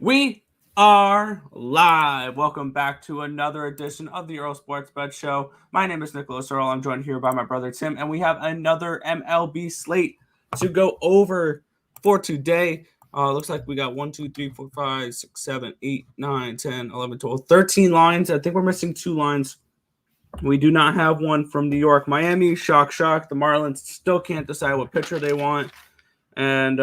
We are live. Welcome back to another edition of the Earle Sports Bet Show. My name is Nicholas Earle. I'm joined here by my brother Tim, and we have another MLB slate to go over for today. Looks like we got 1, 2, 3, 4, 5, 6, 7, 8, 9, 10, 11, 12, 13 lines. I think we're missing 2 lines. We do not have one from New York. Miami, shock. The Marlins still can't decide what pitcher they want. And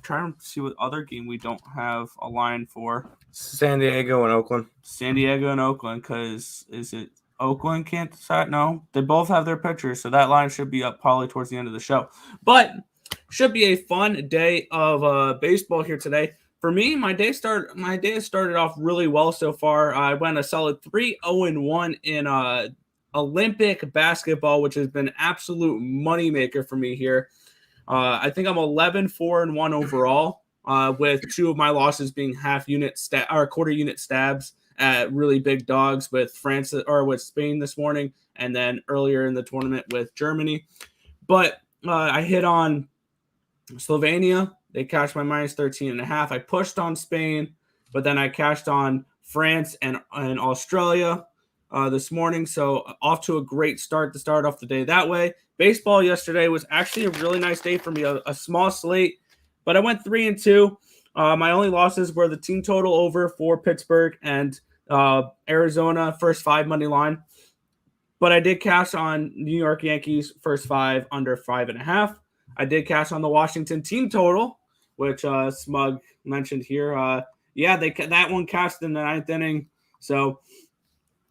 trying to see what other game we don't have a line for. San Diego and Oakland. Because is it Oakland can't decide? No, they both have their pitchers, so that line should be up probably towards the end of the show. But should be a fun day of baseball here today. For me, my day has started off really well so far. I went a solid 3-0-1 in Olympic basketball, which has been an absolute moneymaker for me here. I think I'm 11-4-1 overall, with 2 of my losses being quarter unit stabs at really big dogs with Spain this morning, and then earlier in the tournament with Germany. But I hit on Slovenia. They cashed my minus 13.5. I pushed on Spain, but then I cashed on France and Australia this morning. So off to a great start to start off the day that way. Baseball yesterday was actually a really nice day for me, a small slate, but I went 3-2. My only losses were the team total over for Pittsburgh and Arizona first 5 money line. But I did cash on New York Yankees first 5 under 5.5. I did cash on the Washington team total, which Smug mentioned here. That one cashed in the 9th inning, so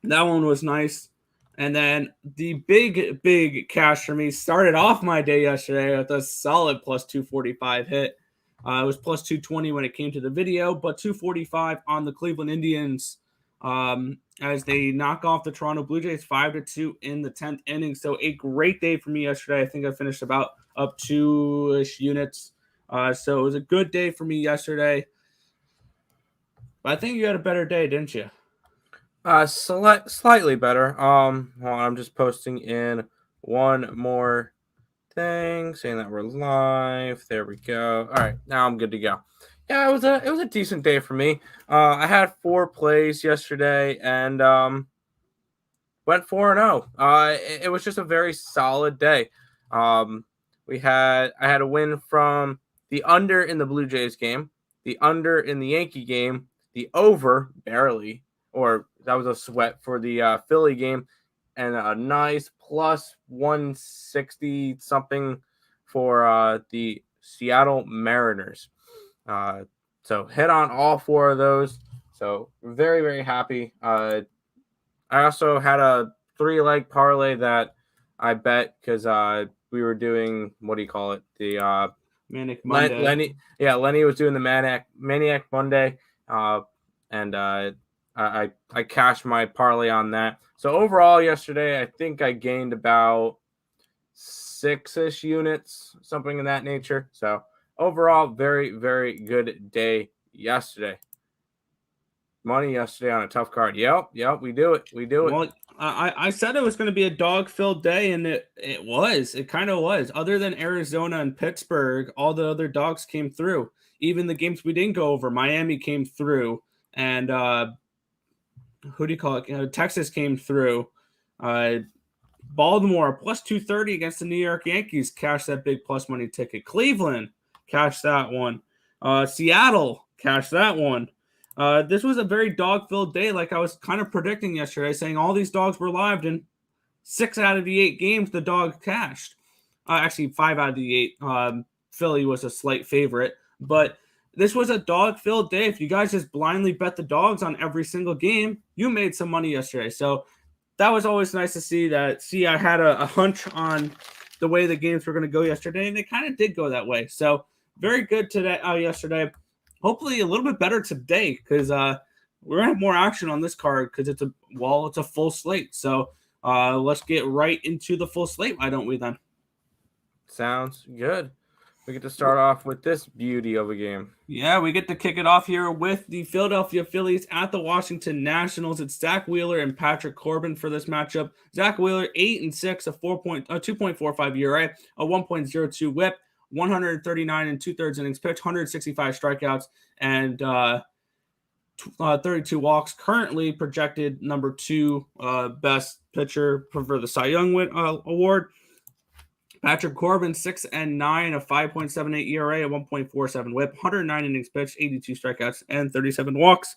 that one was nice. And then the big cash for me started off my day yesterday with a solid plus 245 hit. It was plus 220 when it came to the video, but 245 on the Cleveland Indians as they knock off the Toronto Blue Jays 5-2 in the 10th inning. So a great day for me yesterday. I think I finished about up 2-ish units. So it was a good day for me yesterday. But I think you had a better day, didn't you? Slightly better. Hold on, I'm just posting in one more thing saying that we're live. There we go. All right, now I'm good to go. Yeah, it was a decent day for me. I had 4 plays yesterday and went 4-0. It was just a very solid day. I had a win from the under in the Blue Jays game, the under in the Yankee game, the over barely, or that was a sweat for the Philly game, and a nice plus 160 something for the Seattle Mariners. So hit on all 4 of those. So very, very happy. I also had a 3-leg parlay that I bet because we were doing, what do you call it? The Manic Monday. Lenny was doing the Maniac Monday, and I cashed my parlay on that. So overall yesterday, I think I gained about 6-ish units, something in that nature. So overall, very, very good day yesterday. Money yesterday on a tough card. Yep, we do it. Well, I said it was going to be a dog-filled day, and it was. It kind of was. Other than Arizona and Pittsburgh, all the other dogs came through. Even the games we didn't go over, Miami came through, and who do you call it? Texas came through. Baltimore plus 230 against the New York Yankees cashed that big plus money ticket. Cleveland cashed that one. Seattle cashed that one. This was a very dog-filled day, like I was kind of predicting yesterday, saying all these dogs were live, and 6 out of the 8 games the dog cashed. Actually, 5 out of the 8. Philly was a slight favorite, but this was a dog-filled day. If you guys just blindly bet the dogs on every single game, you made some money yesterday. So that was always nice to see that. See, I had a hunch on the way the games were going to go yesterday, and they kind of did go that way. So very good today. Yesterday. Hopefully a little bit better today because we're going to have more action on this card because it's a full slate. So let's get right into the full slate. Why don't we then? Sounds good. We get to start off with this beauty of a game. Yeah, we get to kick it off here with the Philadelphia Phillies at the Washington Nationals. It's Zach Wheeler and Patrick Corbin for this matchup. Zach Wheeler, 8-6, a 2.45 ERA, a 1.02 WHIP, 139 and 2/3 innings pitched, 165 strikeouts, and 32 walks. Currently projected number 2 best pitcher for the Cy Young award. Patrick Corbin, 6-9, a 5.78 ERA, a 1.47 WHIP, 109 innings pitched, 82 strikeouts, and 37 walks.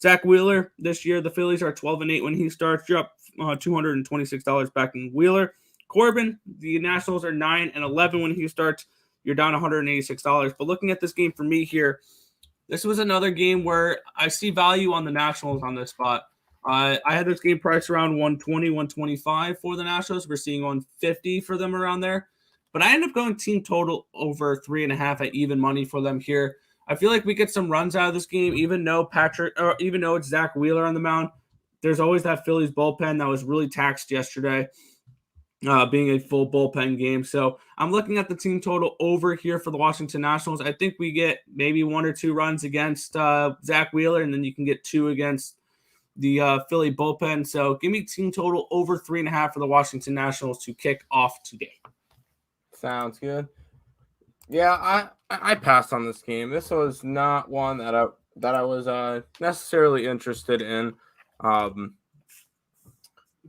Zach Wheeler, this year the Phillies are 12-8 when he starts. You're up $226 back in Wheeler. Corbin, the Nationals are 9-11 when he starts. You're down $186. But looking at this game for me here, this was another game where I see value on the Nationals on this spot. I had this game priced around 120, 125 for the Nationals. We're seeing 150 for them around there. But I end up going team total over 3.5 at even money for them here. I feel like we get some runs out of this game, even though it's Zach Wheeler on the mound. There's always that Phillies bullpen that was really taxed yesterday, being a full bullpen game. So I'm looking at the team total over here for the Washington Nationals. I think we get maybe 1 or 2 runs against Zach Wheeler, and then you can get 2 against the Philly bullpen. So give me team total over 3.5 for the Washington Nationals to kick off today. Sounds good. Yeah, I passed on this game. This was not one that I was necessarily interested in. The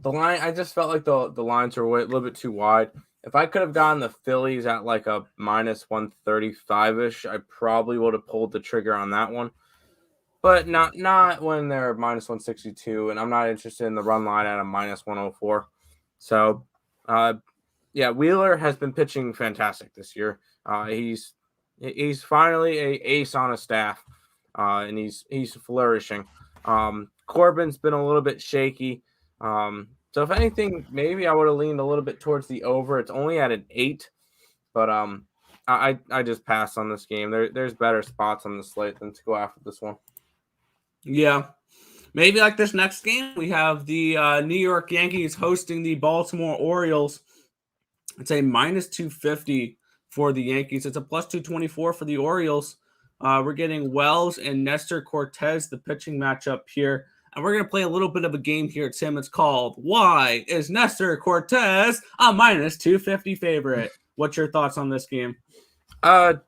line, I just felt like the lines were a little bit too wide. If I could have gotten the Phillies at like a minus 135-ish, I probably would have pulled the trigger on that one. But not when they're minus 162, and I'm not interested in the run line at a minus 104. So, yeah, Wheeler has been pitching fantastic this year. He's finally a ace on a staff, and he's flourishing. Corbin's been a little bit shaky. So if anything, maybe I would have leaned a little bit towards the over. It's only at an 8, but I just passed on this game. There's better spots on the slate than to go after this one. Yeah. Maybe like this next game, we have the New York Yankees hosting the Baltimore Orioles. It's a minus 250 for the Yankees. It's a plus 224 for the Orioles. We're getting Wells and Nestor Cortez, the pitching matchup here. And we're going to play a little bit of a game here, Tim. It's called Why is Nestor Cortez a minus 250 favorite? What's your thoughts on this game? I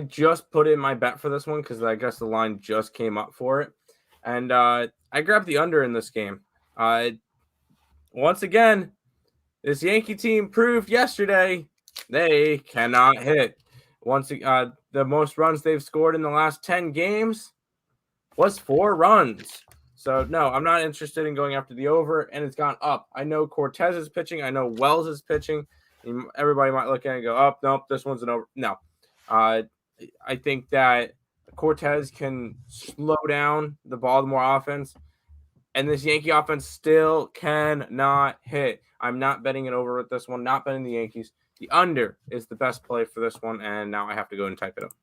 just put in my bet for this one because I guess the line just came up for it. And I grabbed the under in this game. Once again, this Yankee team proved yesterday they cannot hit. The most runs they've scored in the last 10 games was 4 runs. So, no, I'm not interested in going after the over, and it's gone up. I know Cortez is pitching. I know Wells is pitching. Everybody might look at it and go, oh, nope, this one's an over. No. I think that Cortez can slow down the Baltimore offense, and this Yankee offense still cannot hit. I'm not betting it over with this one, not betting the Yankees. The under is the best play for this one, and now I have to go and type it up.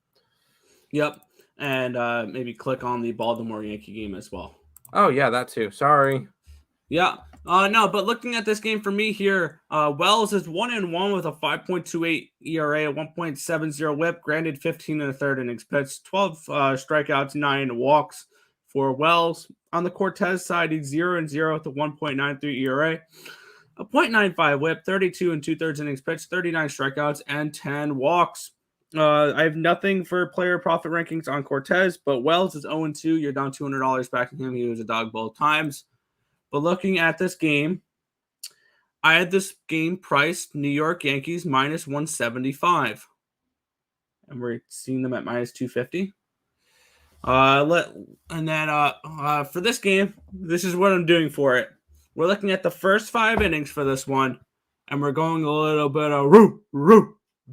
Yep, and maybe click on the Baltimore Yankee game as well. Oh, yeah, that too. Sorry. Yeah. No, but looking at this game for me here, Wells is 1-1 with a 5.28 ERA, a 1.70 WHIP, granted 15 1/3 innings pitched, 12 strikeouts, 9 walks for Wells. On the Cortez side, he's 0-0 with a 1.93 ERA, a 0.95 WHIP, 32 2/3 innings pitched, 39 strikeouts, and 10 walks. I have nothing for player profit rankings on Cortez, but Wells is 0-2. You're down $200 backing him. He was a dog both times. But looking at this game, I had this game priced New York Yankees minus 175. And we're seeing them at minus 250. For this game, this is what I'm doing for it. We're looking at the first 5 innings for this one, and we're going a little bit of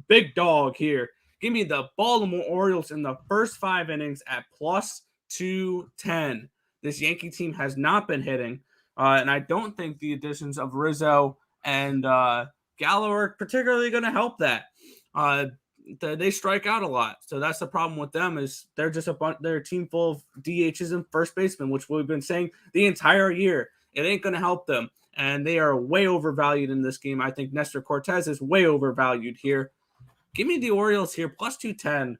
big dog here. Give me the Baltimore Orioles in the first 5 innings at plus 210. This Yankee team has not been hitting. And I don't think the additions of Rizzo and Gallo are particularly going to help that. They strike out a lot, so that's the problem with them. Is they're just they're a team full of DHs and first basemen, which we've been saying the entire year. It ain't going to help them, and they are way overvalued in this game. I think Nestor Cortez is way overvalued here. Give me the Orioles here plus 210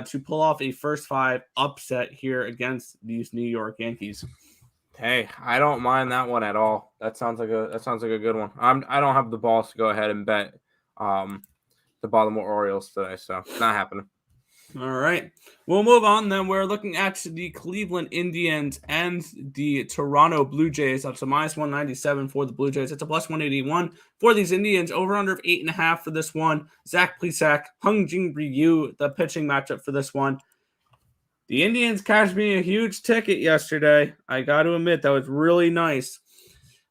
to pull off a first 5 upset here against these New York Yankees. Hey, I don't mind that one at all. That sounds like a good one. I don't have the balls to go ahead and bet the Baltimore Orioles today, so not happening. All right. We'll move on then. We're looking at the Cleveland Indians and the Toronto Blue Jays. That's a minus 197 for the Blue Jays. It's a plus 181 for these Indians. Over under of 8.5 for this one. Zach Plesac, Hung-Jin Ryu, the pitching matchup for this one. The Indians cashed me a huge ticket yesterday. I got to admit, that was really nice.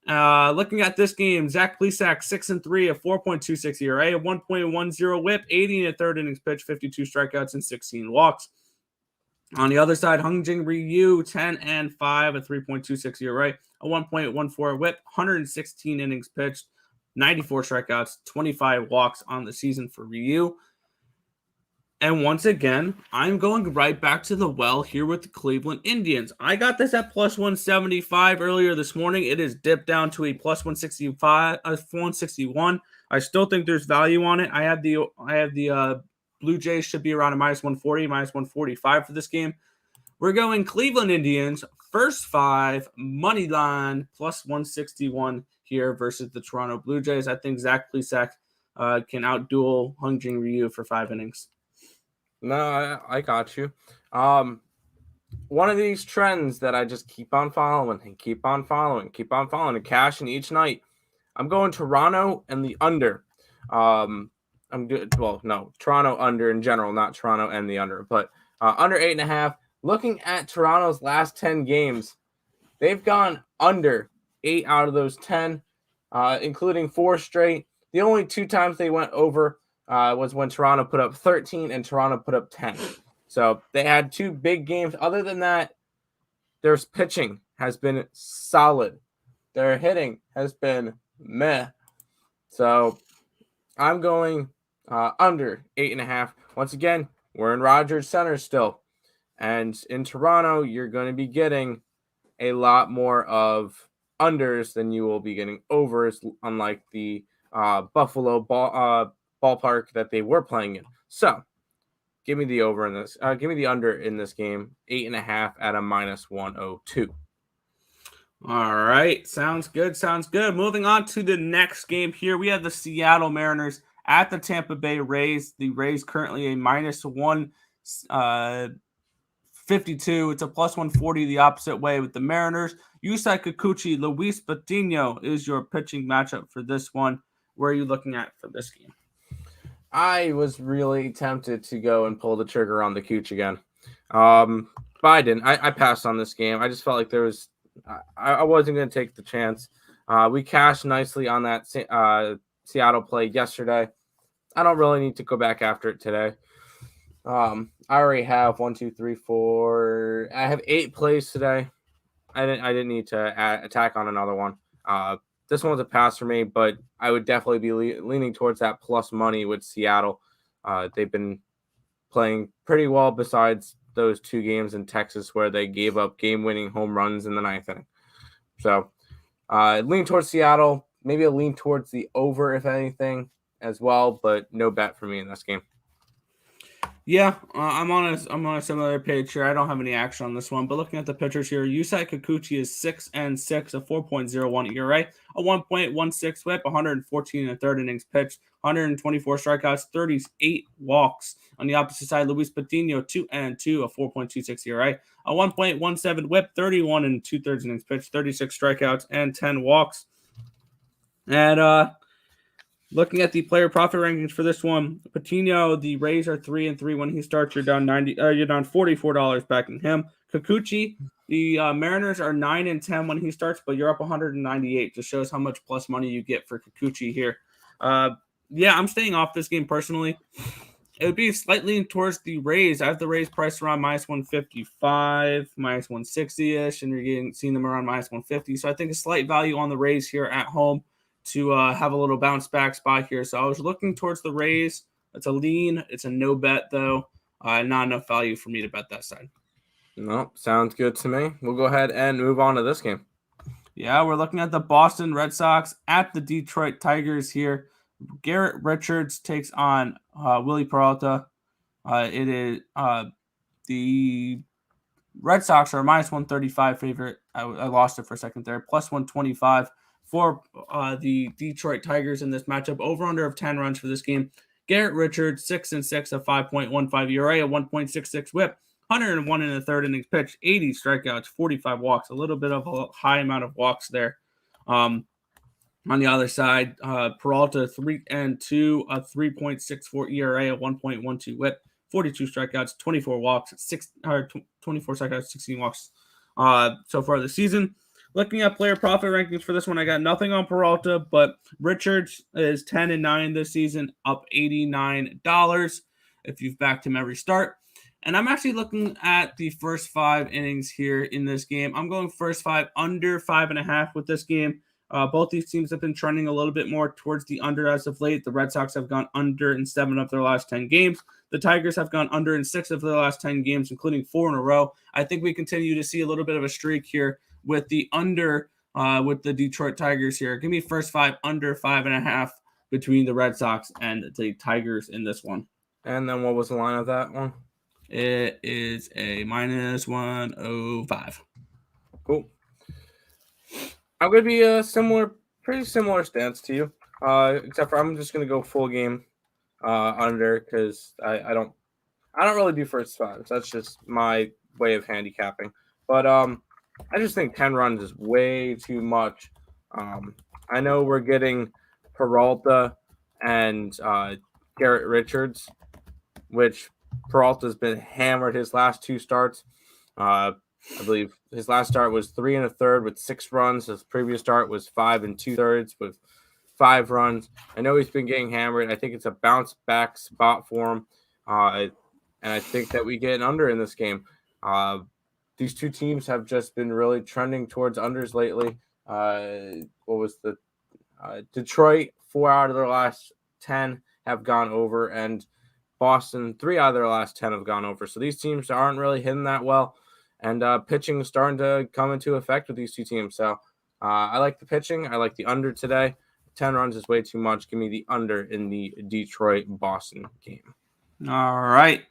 Looking at this game, Zach Plesac, 6-3, a 4.26 ERA, a 1.10 whip, 80 and a third innings pitch, 52 strikeouts, and 16 walks. On the other side, Hung-Jin Ryu, 10-5, a 3.26 ERA, a 1.14 whip, 116 innings pitched, 94 strikeouts, 25 walks on the season for Ryu. And once again, I'm going right back to the well here with the Cleveland Indians. I got this at plus 175 earlier this morning. It is dipped down to a plus 161. I still think there's value on it. I have the Blue Jays should be around a minus 140, minus 145 for this game. We're going Cleveland Indians, first 5, money line, plus 161 here versus the Toronto Blue Jays. I think Zach Plesac can outduel Hung-Jin Ryu for 5 innings. No, I got you. One of these trends that I just keep on following and keep on following and cashing each night. I'm going Toronto and the under. Toronto under in general, not Toronto and the under, but under 8.5. Looking at Toronto's last 10 games, they've gone under 8 out of those 10, including 4 straight. The only 2 times they went over was when Toronto put up 13 and Toronto put up 10. So they had 2 big games. Other than that, their pitching has been solid. Their hitting has been meh. So I'm going under 8.5. Once again, we're in Rogers Center still. And in Toronto, you're going to be getting a lot more of unders than you will be getting overs, unlike the Buffalo ballpark that they were playing in. So give me the over in this. Give me the under in this game. 8.5 at a minus 102. All right. Sounds good. Moving on to the next game here. We have the Seattle Mariners at the Tampa Bay Rays. The Rays currently a minus 152. It's a plus 140 the opposite way with the Mariners. Yusei Kikuchi, Luis Patino is your pitching matchup for this one. Where are you looking at for this game? I was really tempted to go and pull the trigger on the Cooch again. But I didn't. I passed on this game. I just felt like there was I wasn't going to take the chance. We cashed nicely on that Seattle play yesterday. I don't really need to go back after it today. I already have 1, 2, 3, 4. I have 8 plays today. I didn't need to attack on another one. This one's a pass for me, but I would definitely be leaning towards that plus money with Seattle. They've been playing pretty well besides those 2 games in Texas where they gave up game-winning home runs in the 9th inning. So lean towards Seattle. Maybe a lean towards the over, if anything, as well, but no bet for me in this game. Yeah, I'm on a similar page here. I don't have any action on this one, but looking at the pitchers here, Yusei Kikuchi is 6-6, a 4.01 ERA, a 1.16 whip, 114 and a third innings pitched, 124 strikeouts, 38 walks. On the opposite side, Luis Patino 2-2, a 4.26 ERA, a 1.17 whip, 31 and 2/3 innings pitched, 36 strikeouts, and 10 walks. And looking at the player profit rankings for this one, Patino, the Rays are 3-3 when he starts. You're down $44 backing him. Kikuchi, the Mariners are 9-10 when he starts, but you're up 198. Just shows how much plus money you get for Kikuchi here. Yeah, I'm staying off this game personally. It would be slightly towards the Rays. I have the Rays priced around minus 155, minus 160-ish, and you're seeing them around minus 150. So I think a slight value on the Rays here at home to have a little bounce back spot here. So I was looking towards the Rays. It's a lean. It's a no bet, though. Not enough value for me to bet that side. No, sounds good to me. We'll go ahead and move on to this game. Yeah, we're looking at the Boston Red Sox at the Detroit Tigers here. Garrett Richards takes on Willie Peralta. It is the Red Sox are a minus 135 favorite. I lost it for a second there. Plus 125 for the Detroit Tigers in this matchup. Over under of 10 runs for this game. Garrett Richards, 6-6, a 5.15 ERA, a 1.66 WHIP, 101 in the third innings pitched, 80 strikeouts, 45 walks, a little bit of a high amount of walks there. On the other side, Peralta 3-2, a 3.64 ERA, a 1.12 WHIP, 42 strikeouts, 24 walks, 24 strikeouts, 16 walks so far this season. Looking at player profit rankings for this one, I got nothing on Peralta, but Richards is 10-9 this season, up $89 if you've backed him every start. And I'm actually looking at the first 5 innings here in this game. I'm going first 5 under 5.5 with this game. Both these teams have been trending a little bit more towards the under as of late. The Red Sox have gone under in 7 of their last 10 games. The Tigers have gone under in 6 of their last 10 games, including 4 in a row. I think we continue to see a little bit of a streak here with the under with the Detroit Tigers here. Give me first 5 under 5.5 between the Red Sox and the Tigers in this one. And then what was the line of that one? It is a -105. Cool. I'm going to be a pretty similar stance to you, except for I'm just going to go full game under because I don't really do first 5. That's just my way of handicapping. But I just think 10 runs is way too much. I know we're getting Peralta and Garrett Richards, which Peralta's been hammered his last 2 starts. I believe his last start was 3 1/3 with 6 runs. His previous start was 5 2/3 with 5 runs. I know he's been getting hammered. I think it's a bounce back spot for him. And I think that we get an under in this game. These 2 teams have just been really trending towards unders lately. What was the Detroit? 4 out of their last 10 have gone over, and Boston 3 out of their last 10 have gone over. So these teams aren't really hitting that well, and pitching is starting to come into effect with these 2 teams. So I like the pitching. I like the under today. 10 runs is way too much. Give me the under in the Detroit-Boston game. All right.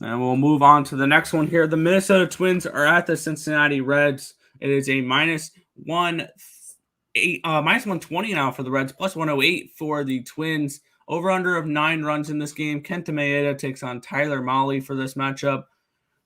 And we'll move on to the next one here. The Minnesota Twins are at the Cincinnati Reds. It is a -120 now for the Reds, +108 for the Twins. Over-under of 9 runs in this game. Kenta Maeda takes on Tyler Mahle for this matchup.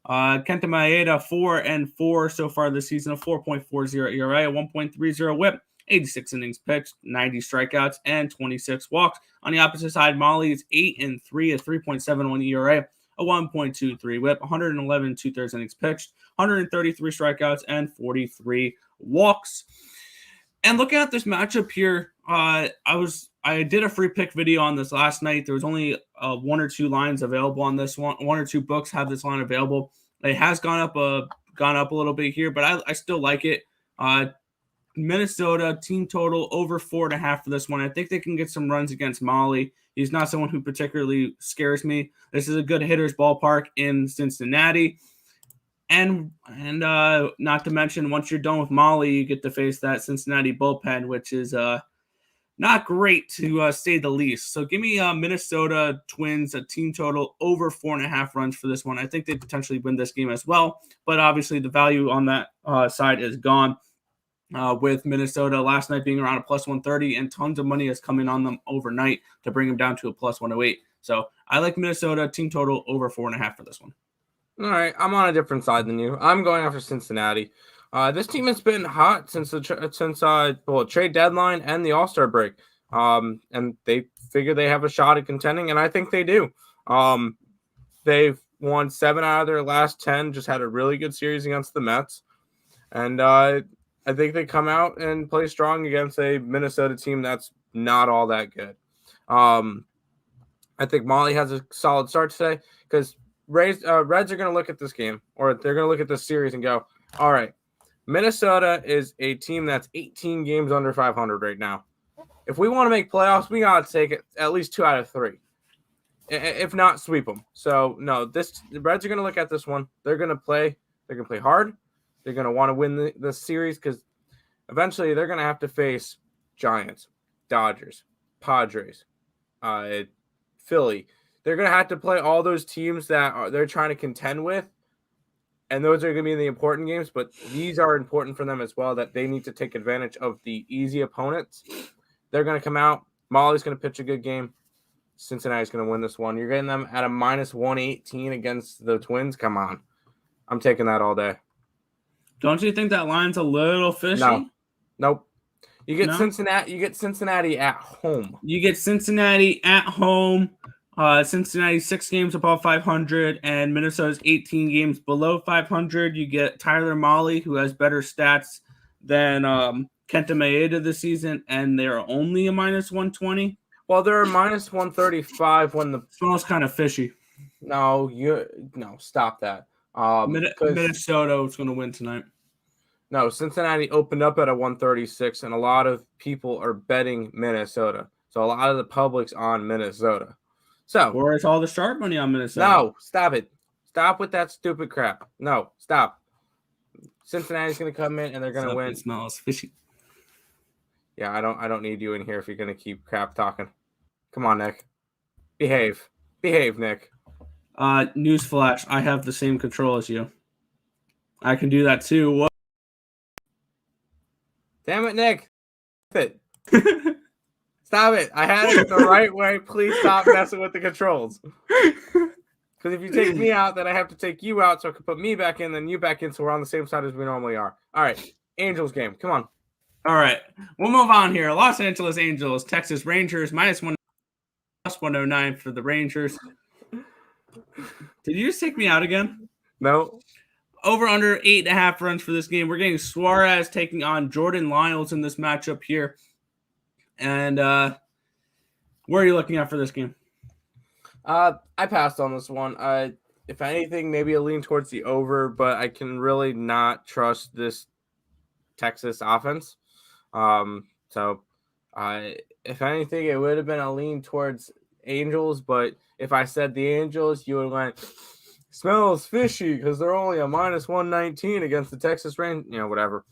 Kenta Maeda, 4-4 so far this season, a 4.40 ERA, a 1.30 WHIP, 86 innings pitched, 90 strikeouts, and 26 walks. On the opposite side, Mahle is 8-3, a 3.71 ERA, a 1.23 WHIP, 111 2/3 innings pitched, 133 strikeouts, and 43 walks. And looking at this matchup here, I did a free pick video on this last night. There was only 1 or 2 lines available on this one. 1 or 2 books have this line available. It has gone up a little bit here, but I still like it. Minnesota team total over 4.5 for this one. I think they can get some runs against Mahle. He's not someone who particularly scares me. This is a good hitter's ballpark in Cincinnati. And not to mention, once you're done with Mahle, you get to face that Cincinnati bullpen, which is not great to say the least. So give me Minnesota Twins, a team total over 4.5 runs for this one. I think they potentially win this game as well, but obviously the value on that side is gone. With Minnesota last night being around a +130, and tons of money has come in on them overnight to bring them down to a +108. So I like Minnesota team total over 4.5 for this one. All right, I'm on a different side than you. I'm going after Cincinnati. This team has been hot since trade deadline and the All-Star break. And they figure they have a shot at contending, and I think they do. They've won 7 out of their last 10, just had a really good series against the Mets. And I think they come out and play strong against a Minnesota team that's not all that good. I think Mahle has a solid start today because Reds are going to look at this game, or they're going to look at this series and go, all right, Minnesota is a team that's 18 games under 500 right now. If we want to make playoffs, we got to take it at least 2 out of 3. If not, sweep them. So, no, the Reds are going to look at this one. They're going to play hard. They're going to want to win the series because eventually they're going to have to face Giants, Dodgers, Padres, Philly. They're going to have to play all those teams that they're trying to contend with, and those are going to be the important games, but these are important for them as well, that they need to take advantage of the easy opponents. They're going to come out. Mahle's going to pitch a good game. Cincinnati's going to win this one. You're getting them at a minus 118 against the Twins. Come on. I'm taking that all day. Don't you think that line's a little fishy? No. Nope. You get No? Cincinnati at home. You get Cincinnati at home. Cincinnati's 6 games above 500, and Minnesota's 18 games below 500. You get Tyler Mahle, who has better stats than Kenta Maeda this season, and they're only a minus 120. Well, they're a minus 135 when the smells kind of fishy. No, stop that. Minnesota is going to win tonight. No, Cincinnati opened up at a 136, and a lot of people are betting Minnesota. So a lot of the public's on Minnesota. So or it's all the sharp money on Minnesota. No, stop it. Stop with that stupid crap. No, stop. Cincinnati's going to come in and they're going to win. It smells fishy. Yeah, I don't need you in here if you're going to keep crap talking. Come on, Nick. Behave, Nick. Newsflash, I have the same control as you. I can do that too. What? Damn it, Nick. Stop it. Stop it. I had it the right way. Please stop messing with the controls. Because if you take me out, then I have to take you out so I can put me back in, then you back in, so we're on the same side as we normally are. All right, Angels game. Come on. All right, we'll move on here. Los Angeles Angels, Texas Rangers, minus 1, plus 109 for the Rangers. Did you just take me out again? No. Over under 8.5 runs for this game. We're getting Suarez taking on Jordan Lyles in this matchup here. And where are you looking at for this game? I passed on this one. If anything, maybe a lean towards the over, but I can really not trust this Texas offense. So if anything, it would have been a lean towards Angels, but if I said the Angels, you would have went, smells fishy because they're only a minus 119 against the Texas Rangers, whatever.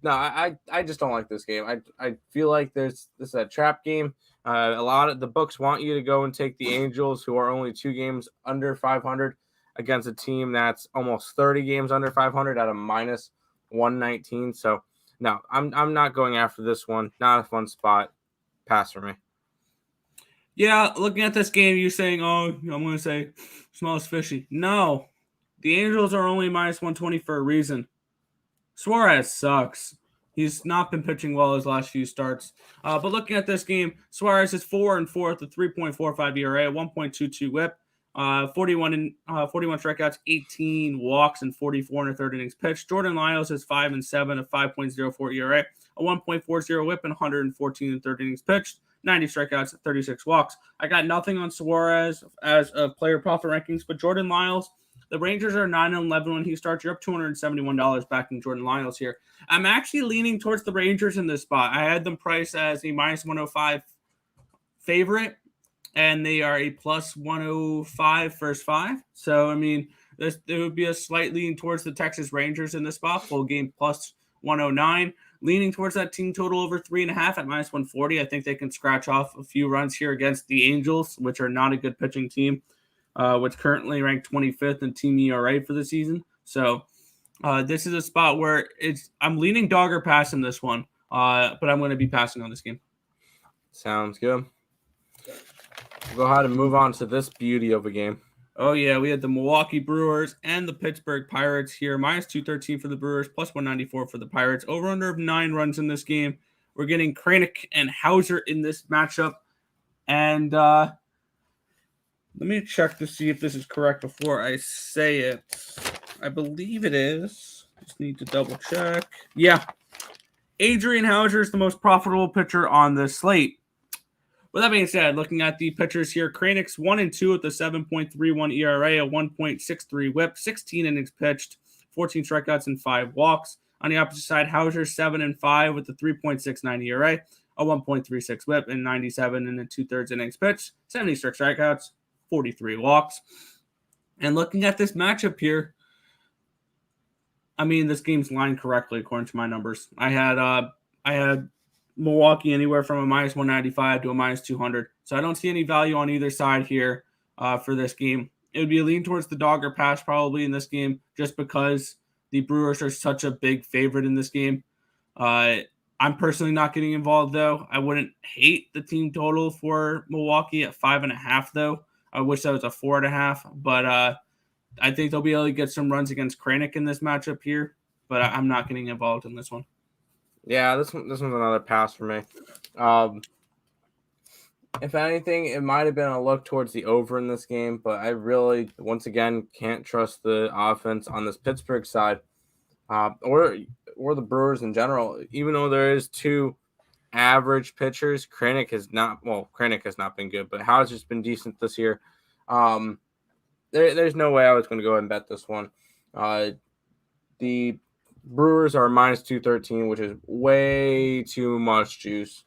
No, I just don't like this game. I feel like this is a trap game. A lot of the books want you to go and take the Angels, who are only 2 games under 500, against a team that's almost 30 games under 500 at a minus 119. So no, I'm not going after this one. Not a fun spot. Pass for me. Yeah, looking at this game, you're saying, I'm going to say smells fishy. No, the Angels are only minus 120 for a reason. Suarez sucks. He's not been pitching well his last few starts. But looking at this game, Suarez is 4-4 with a 3.45 ERA, 1.22 WHIP, 41 strikeouts, 18 walks, and 44 in the third innings pitched. Jordan Lyles is 5-7, a 5.04 ERA, a 1.40 WHIP, and 114 in third innings pitched. 90 strikeouts, 36 walks. I got nothing on Suarez as a player profit rankings, but Jordan Lyles, the Rangers are 9-11 when he starts. You're up $271 backing Jordan Lyles here. I'm actually leaning towards the Rangers in this spot. I had them priced as a minus 105 favorite, and they are a plus 105 first 5. So, I mean, there would be a slight lean towards the Texas Rangers in this spot. Full game plus 109. Leaning towards that team total over 3.5 at minus 140. I think they can scratch off a few runs here against the Angels, which are not a good pitching team, which currently ranked 25th in team ERA for the season. So this is a spot where I'm leaning dog or pass in this one, but I'm going to be passing on this game. Sounds good. We'll go ahead and move on to this beauty of a game. Oh, yeah, we had the Milwaukee Brewers and the Pittsburgh Pirates here. Minus 213 for the Brewers, plus 194 for the Pirates. Over under of 9 runs in this game. We're getting Kranick and Hauser in this matchup. And let me check to see if this is correct before I say it. I believe it is. Just need to double check. Yeah. Adrian Hauser is the most profitable pitcher on this slate. With that being said, looking at the pitchers here, Kranick's 1-2 with a 7.31 ERA, a 1.63 WHIP, 16 innings pitched, 14 strikeouts, and 5 walks. On the opposite side, Hauser 7-5 with a 3.69 ERA, a 1.36 WHIP, and 97 and 2/3 innings pitched, 76 strikeouts, 43 walks. And looking at this matchup here, I mean, this game's lined correctly according to my numbers. I had Milwaukee anywhere from a minus 195 to a minus 200. So I don't see any value on either side here for this game. It would be a lean towards the dog or pass probably in this game just because the Brewers are such a big favorite in this game. I'm personally not getting involved, though. I wouldn't hate the team total for Milwaukee at 5.5, though. I wish that was a 4.5, but I think they'll be able to get some runs against Kranick in this matchup here, but I'm not getting involved in this one. Yeah, this one's another pass for me. If anything, it might have been a look towards the over in this game, but I really, once again, can't trust the offense on this Pittsburgh side, or the Brewers in general. Even though there is two average pitchers, Kranick has not been good, but Howe's just been decent this year. There's no way I was going to go ahead and bet this one. The Brewers are minus 213, which is way too much juice.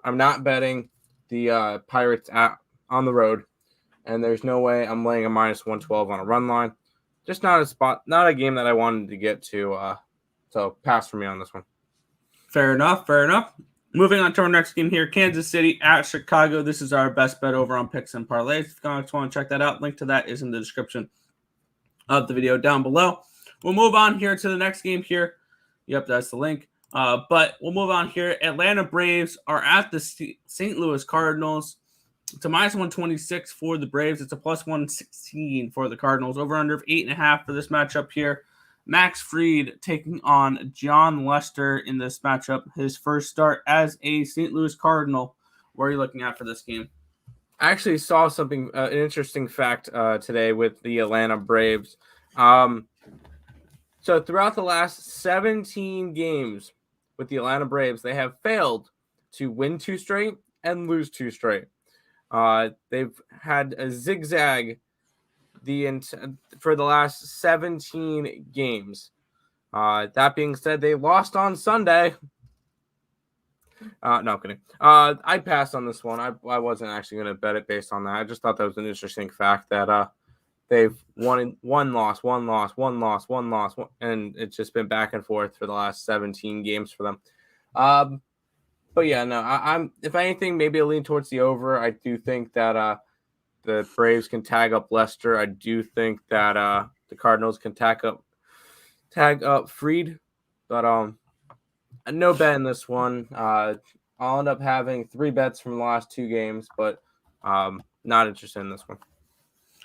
I'm not betting the Pirates on the road, and there's no way I'm laying a minus 112 on a run line. Just not a game that I wanted to get to. So pass for me on this one. Fair enough. Moving on to our next game here, Kansas City at Chicago. This is our best bet over on picks and parlays. If you guys want to check that out, link to that is in the description of the video down below. We'll move on here to the next game here. Yep, that's the link. But we'll move on here. Atlanta Braves are at the St. Louis Cardinals. It's a minus 126 for the Braves. It's a plus 116 for the Cardinals. Over under of 8.5 for this matchup here. Max Fried taking on John Lester in this matchup. His first start as a St. Louis Cardinal. What are you looking at for this game? I actually saw something, an interesting fact today with the Atlanta Braves. So throughout the last 17 games with the Atlanta Braves, they have failed to win 2 straight and lose 2 straight. They've had a zigzag for the last 17 games. That being said, they lost on Sunday. No, kidding. I passed on this one. I wasn't actually going to bet it based on that. I just thought that was an interesting fact that they've one loss, and it's just been back and forth for the last 17 games for them. But yeah, no, I'm if anything, maybe a lean towards the over. I do think that the Braves can tag up Lester. I do think that the Cardinals can tag up Fried, but no bet in this one. I'll end up having 3 bets from the last 2 games, but not interested in this one.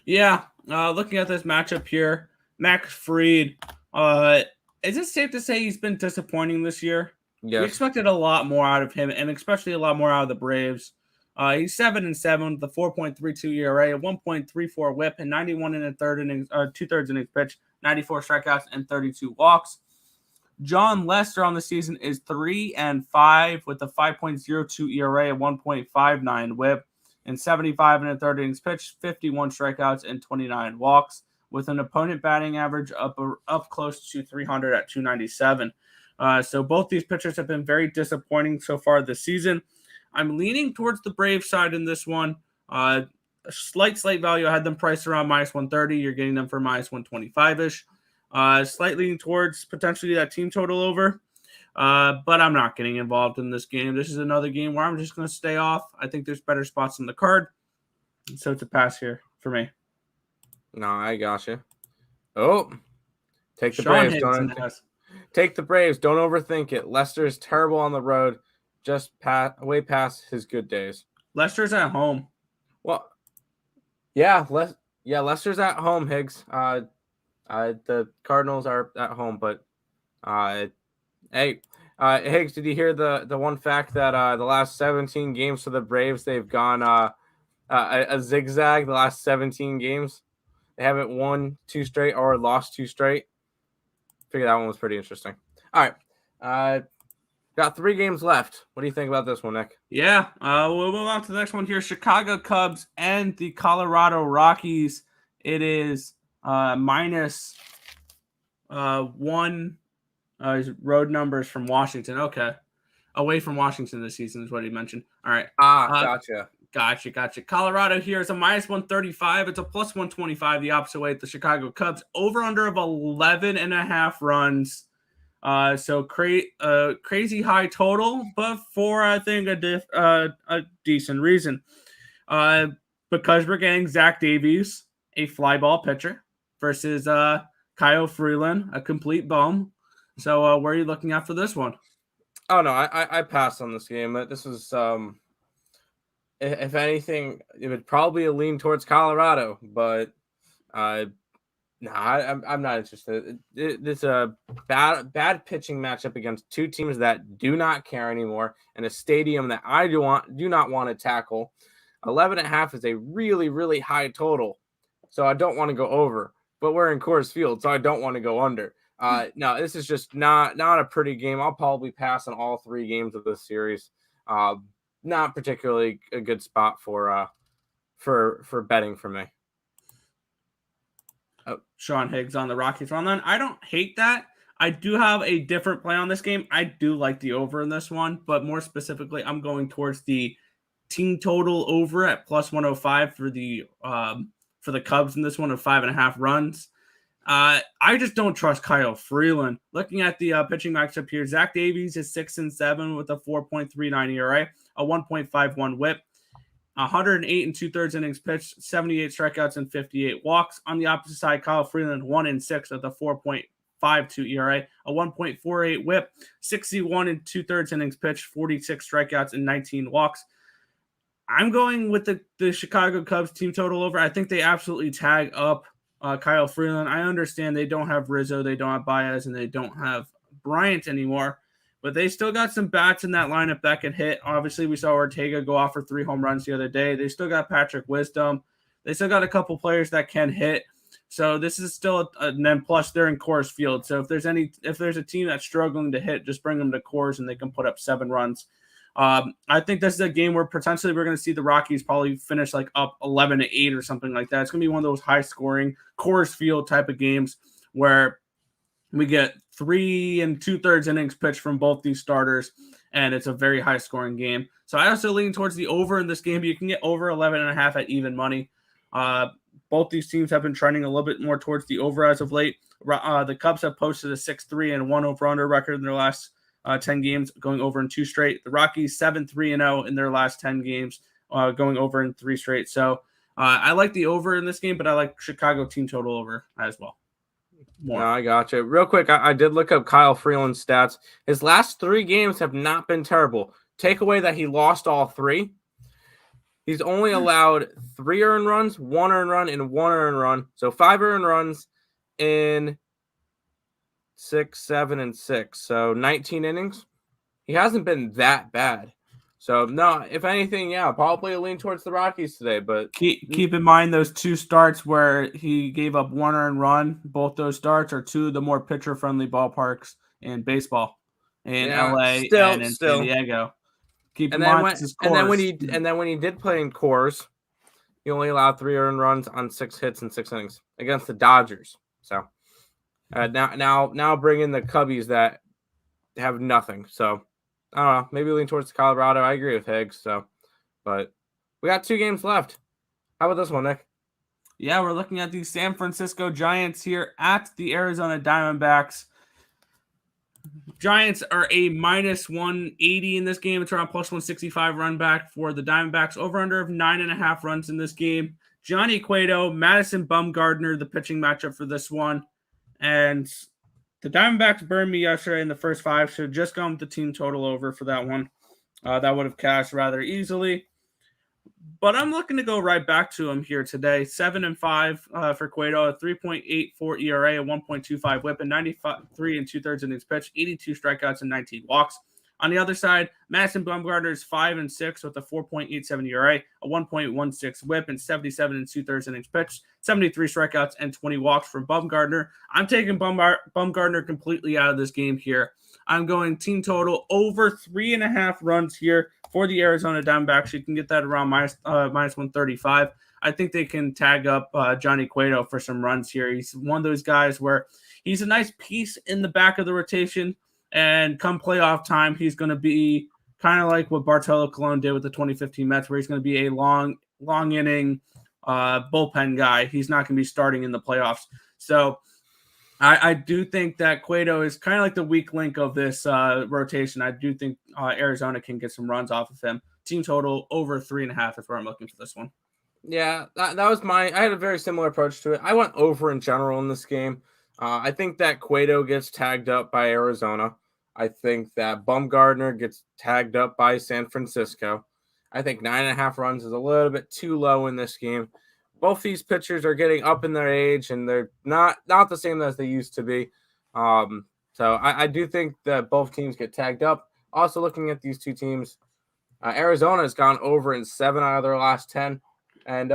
Yeah, looking at this matchup here, Max Fried, is it safe to say he's been disappointing this year? Yes. We expected a lot more out of him, and especially a lot more out of the Braves. He's 7-7 with a 4.32 ERA, a 1.34 WHIP, and 91 and a third innings, 2/3 innings pitch, 94 strikeouts, and 32 walks. John Lester on the season is 3-5 with a 5.02 ERA, a 1.59 WHIP, and 75 and a third innings pitched, 51 strikeouts, and 29 walks, with an opponent batting average up close to 300 at 297. So both these pitchers have been very disappointing so far this season. I'm leaning towards the Braves side in this one. A slight value. I had them priced around minus 130. You're getting them for minus 125-ish. Slight leaning towards potentially that team total over. But I'm not getting involved in this game. This is another game where I'm just going to stay off. I think there's better spots on the card. So it's a pass here for me. No, I got you. Oh, take the Braves. Take the Braves. Don't overthink it. Lester is terrible on the road. Just way past his good days. Lester's at home. Well, yeah, Lester's at home, Higgs. The Cardinals are at home, but hey, Higgs, did you hear the one fact that the last 17 games for the Braves, they've gone a zigzag the last 17 games? They haven't won 2 straight or lost 2 straight. Figure that one was pretty interesting. All right. Got 3 games left. What do you think about this one, Nick? Yeah, we'll move on to the next one here. Chicago Cubs and the Colorado Rockies. It is minus 1 road numbers from Washington. Okay. Away from Washington this season is what he mentioned. All right. Gotcha. Colorado here is a minus 135. It's a plus 125 the opposite way at the Chicago Cubs. Over under of 11.5 runs. So crazy high total, but for I think a decent reason. Because we're getting Zach Davies, a fly ball pitcher, versus Kyle Freeland, a complete bum. So where are you looking at for this one? Oh no, I passed on this game. This was if anything, it would probably lean towards Colorado, but no, I'm not interested. It's a bad pitching matchup against two teams that do not care anymore in a stadium that I do not want to tackle. 11.5 is a really, really high total, so I don't want to go over. But we're in Coors Field, so I don't want to go under. No, this is just not a pretty game. I'll probably pass on all 3 games of this series. Not particularly a good spot for betting for me. Oh, Sean Higgs on the Rockies run line. I don't hate that. I do have a different play on this game. I do like the over in this one, but more specifically, I'm going towards the team total over at plus 105 for the Cubs in this one of 5.5 runs. I just don't trust Kyle Freeland. Looking at the pitching matchup here, Zach Davies is 6-7 with a 4.39 ERA, a 1.51 WHIP. 108 and 2/3 innings pitched, 78 strikeouts and 58 walks. On the opposite side, Kyle Freeland 1-6 with a 4.52 ERA, a 1.48 WHIP, 61 and 2/3 innings pitched, 46 strikeouts and 19 walks. I'm going with the Chicago Cubs team total over. I think they absolutely tag up Kyle Freeland. I understand they don't have Rizzo, they don't have Baez, and they don't have Bryant anymore. But they still got some bats in that lineup that can hit. Obviously, we saw Ortega go off for 3 home runs the other day. They still got Patrick Wisdom. They still got a couple players that can hit. So this is still and then plus they're in Coors Field. So if there's a team that's struggling to hit, just bring them to Coors and they can put up 7 runs. I think this is a game where potentially we're going to see the Rockies probably finish like up 11-8 or something like that. It's going to be one of those high scoring Coors Field type of games where we get 3 2/3 innings pitched from both these starters, and it's a very high-scoring game. So I also lean towards the over in this game. You can get over 11.5 at even money. Both these teams have been trending a little bit more towards the over as of late. The Cubs have posted a 6-3 and 1 over-under record in their last 10 games, going over in 2 straight. The Rockies 7-3-0 in their last 10 games, going over in 3 straight. So I like the over in this game, but I like Chicago team total over as well. More. No, I gotcha. Real quick, I did look up Kyle Freeland's stats. His last 3 games have not been terrible. Take away that he lost all 3. He's only allowed 3 earned runs, 1 earned run, and 1 earned run. So 5 earned runs in 6, 7, and 6. So 19 innings. He hasn't been that bad. So, no, if anything, yeah, probably a lean towards the Rockies today. But keep in mind those 2 starts where he gave up 1 earned run. Both those starts are 2 of the more pitcher-friendly ballparks in baseball in LA and in San Diego. Keep in mind this is Coors. And then when he did play in Coors, he only allowed 3 earned runs on 6 hits and 6 innings against the Dodgers. So now bring in the Cubbies that have nothing. So I don't know. Maybe lean towards Colorado. I agree with Higgs. But we got 2 games left. How about this one, Nick? Yeah, we're looking at the San Francisco Giants here at the Arizona Diamondbacks. Giants are a minus 180 in this game. It's around plus 165 run back for the Diamondbacks. Over under of 9.5 runs in this game. Johnny Cueto, Madison Bumgarner, the pitching matchup for this one. And the Diamondbacks burned me yesterday in the first 5, so just gone with the team total over for that one. That would have cashed rather easily. But I'm looking to go right back to him here today. 7-5 for Cueto, a 3.84 ERA, a 1.25 WHIP, and 93 and 2/3 innings pitched, 82 strikeouts and 19 walks. On the other side, Madison Bumgarner is 5-6 with a 4.87 ERA, a 1.16 WHIP, and 77 and 2/3 innings pitched, 73 strikeouts and 20 walks from Bumgarner. I'm taking Bumgarner completely out of this game here. I'm going team total over 3.5 runs here for the Arizona Diamondbacks. You can get that around minus 135. I think they can tag up Johnny Cueto for some runs here. He's one of those guys where he's a nice piece in the back of the rotation. And come playoff time, he's going to be kind of like what Bartolo Colon did with the 2015 Mets, where he's going to be a long inning bullpen guy. He's not going to be starting in the playoffs. So I do think that Cueto is kind of like the weak link of this rotation. I do think Arizona can get some runs off of him. Team total over 3.5 is where I'm looking for this one. Yeah, that was I had a very similar approach to it. I went over in general in this game. I think that Cueto gets tagged up by Arizona. I think that Bumgarner gets tagged up by San Francisco. I think 9.5 runs is a little bit too low in this game. Both these pitchers are getting up in their age, and they're not the same as they used to be. So I do think that both teams get tagged up. Also, looking at these two teams, Arizona has gone over in 7 out of their last 10, and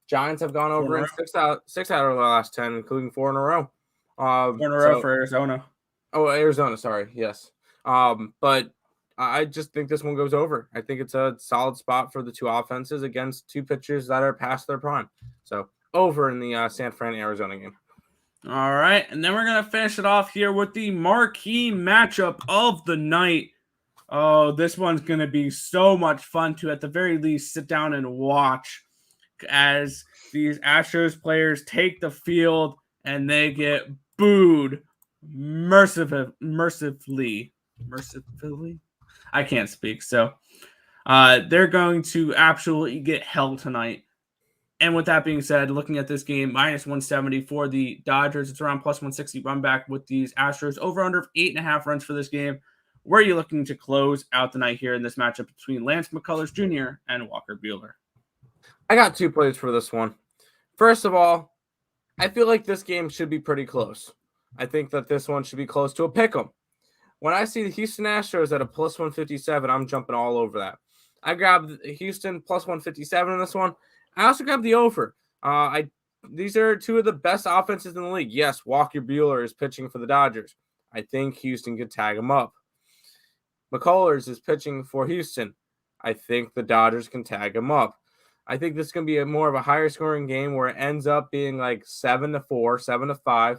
Giants have gone over in 6 out of the last 10, including 4 in a row. 4 in a row for Arizona. Oh, Arizona, sorry. Yes. But I just think this one goes over. I think it's a solid spot for the two offenses against two pitchers that are past their prime. So over in the San Fran, Arizona game. All right. And then we're going to finish it off here with the marquee matchup of the night. Oh, this one's going to be so much fun to, at the very least, sit down and watch as these Astros players take the field and they get booed mercifully. I can't speak. So they're going to absolutely get hell tonight. And with that being said, looking at this game, minus 170 for the Dodgers. It's around plus 160 run back with these Astros. Over under 8.5 runs for this game. Where are you looking to close out the night here in this matchup between Lance McCullers Jr. and Walker Buehler? I got 2 plays for this one. First of all, I feel like this game should be pretty close. I think that this one should be close to a pick'em. When I see the Houston Astros at a plus 157, I'm jumping all over that. I grabbed Houston plus 157 in this one. I also grabbed the over. These are two of the best offenses in the league. Yes, Walker Buehler is pitching for the Dodgers. I think Houston could tag him up. McCullers is pitching for Houston. I think the Dodgers can tag him up. I think this is going to be more of a higher scoring game where it ends up being like 7-4, 7-5.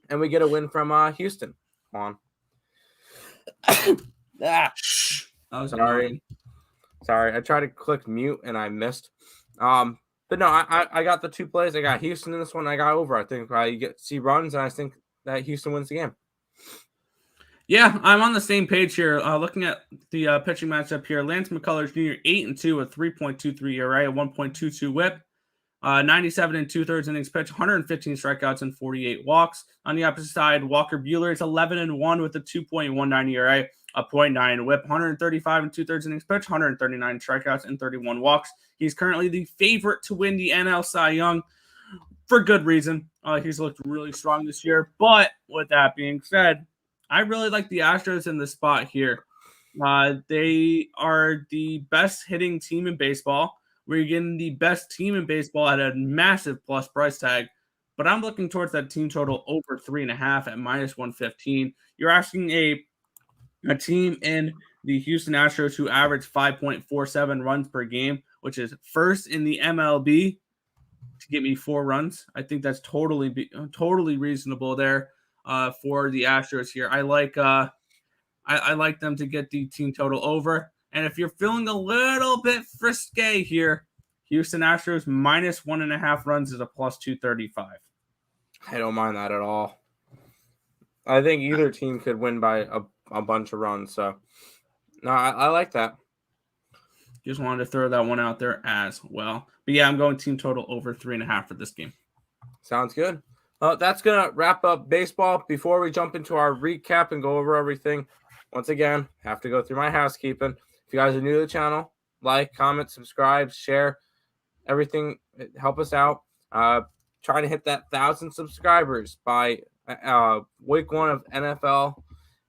And we get a win from Houston. Come on. Sorry. I tried to click mute and I missed. But no, I got the 2 plays. I got Houston in this one. I got over. I think you see runs, and I think that Houston wins the game. Yeah, I'm on the same page here. Looking at the pitching matchup here, Lance McCullers Jr. 8-2 with 3.23 ERA, a 1.22 WHIP, 97 2/3 innings pitched, 115 strikeouts and 48 walks. On the opposite side, Walker Buehler is 11-1 with a 2.19 ERA, a 0.9 WHIP, 135 2/3 innings pitched, 139 strikeouts and 31 walks. He's currently the favorite to win the NL Cy Young for good reason. He's looked really strong this year. But with that being said, I really like the Astros in this spot here. They are the best hitting team in baseball. We're getting the best team in baseball at a massive plus price tag. But I'm looking towards that team total over 3.5 at minus 115. You're asking a team in the Houston Astros who average 5.47 runs per game, which is first in the MLB, to get me 4 runs. I think that's totally reasonable there for the Astros here. I like them to get the team total over. And if you're feeling a little bit frisky here, Houston Astros minus 1.5 runs is a plus 235. I don't mind that at all. I think either team could win by a bunch of runs. So, no, I like that. Just wanted to throw that one out there as well. But yeah, I'm going team total over 3.5 for this game. Sounds good. That's going to wrap up baseball. Before we jump into our recap and go over everything, once again, have to go through my housekeeping. If you guys are new to the channel, like, comment, subscribe, share, everything. Help us out. Trying to hit that 1,000 subscribers by week 1 of NFL.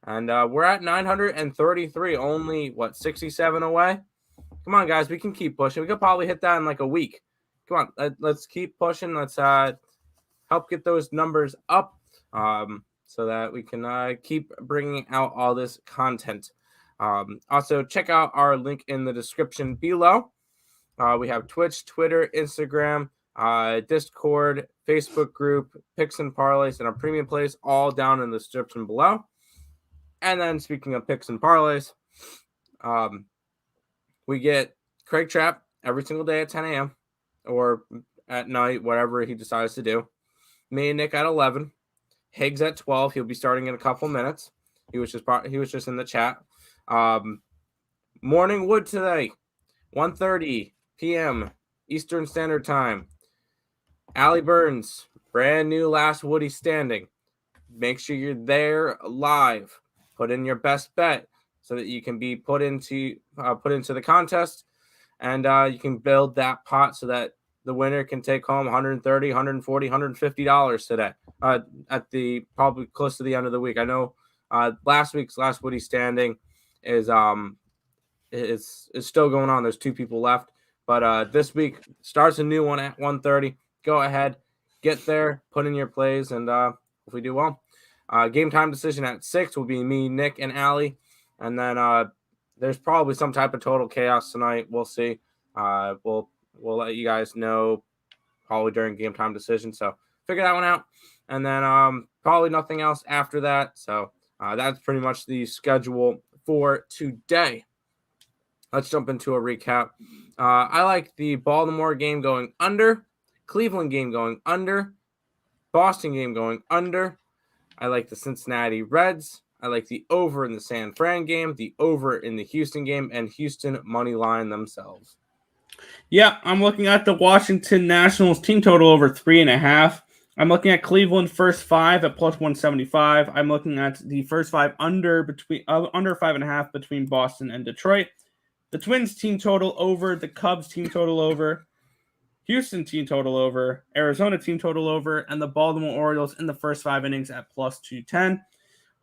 And we're at 933, only, 67 away? Come on, guys. We can keep pushing. We could probably hit that in like a week. Come on. Let's keep pushing. Let's help get those numbers up so that we can keep bringing out all this content. Also, check out our link in the description below. We have Twitch, Twitter, Instagram, Discord, Facebook group, Picks and Parleys, and our premium plays all down in the description below. And then speaking of Picks and Parleys, we get Craig Trapp every single day at 10 a.m. or at night, whatever he decides to do. Me and Nick at 11. Higgs at 12. He'll be starting in a couple minutes. He was just in the chat. Morning Wood today, 1:30 p.m. Eastern Standard Time. Allie Burns brand new last Woody standing. Make sure you're there live. Put in your best bet so that you can be put into the contest, and you can build that pot so that the winner can take home $130, $140, $150 today. At the probably close to the end of the week. I know last week's last Woody standing is still going on. There's 2 people left, but this week starts a new one at 1:30. Go ahead, get there, put in your plays, and if we do well, game time decision at 6 will be me, Nick, and Allie, and then there's probably some type of total chaos tonight. We'll see. We'll let you guys know probably during game time decision. So figure that one out, and then probably nothing else after that. So that's pretty much the schedule for today. Let's jump into a recap. I like the Baltimore game going under, Cleveland game going under, Boston game going under. I like the Cincinnati Reds. I like the over in the San Fran game, the over in the Houston game, and Houston money line themselves. Yeah, I'm looking at the Washington Nationals team total over 3.5. I'm looking at Cleveland first 5 at plus 175. I'm looking at the first 5 under 5.5 between Boston and Detroit. The Twins team total over, the Cubs team total over, Houston team total over, Arizona team total over, and the Baltimore Orioles in the first 5 innings at plus 210.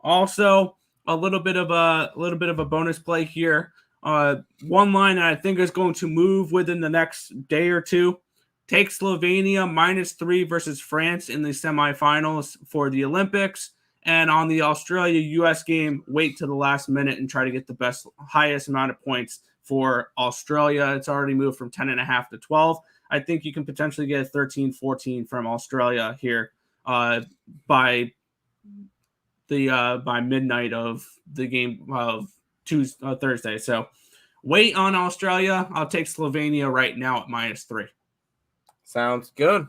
Also, a little bit of a bonus play here. One line that I think is going to move within the next day or two. Take Slovenia -3 versus France in the semifinals for the Olympics. And on the Australia-US game, wait to the last minute and try to get the highest amount of points for Australia. It's already moved from 10.5 to 12. I think you can potentially get 13-14 from Australia here by midnight of the game of Thursday. So wait on Australia. I'll take Slovenia right now at -3. Sounds good.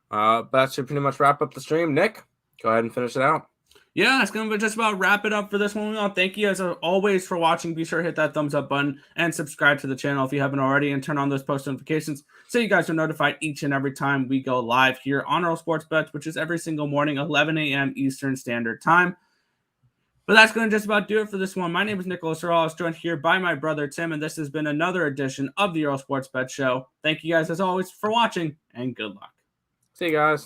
That should pretty much wrap up the stream. Nick, go ahead and finish it out. Yeah, it's going to just about wrap it up for this one. Thank you as always for watching. Be sure to hit that thumbs up button and subscribe to the channel if you haven't already, and turn on those post notifications so you guys are notified each and every time we go live here on Earle Sports Bets, which is every single morning, 11 a.m. Eastern Standard Time. But that's going to just about do it for this one. My name is Nicholas Earle. I was joined here by my brother Tim, and this has been another edition of the Earle Sports Bet Show. Thank you guys as always for watching, and good luck. See you guys.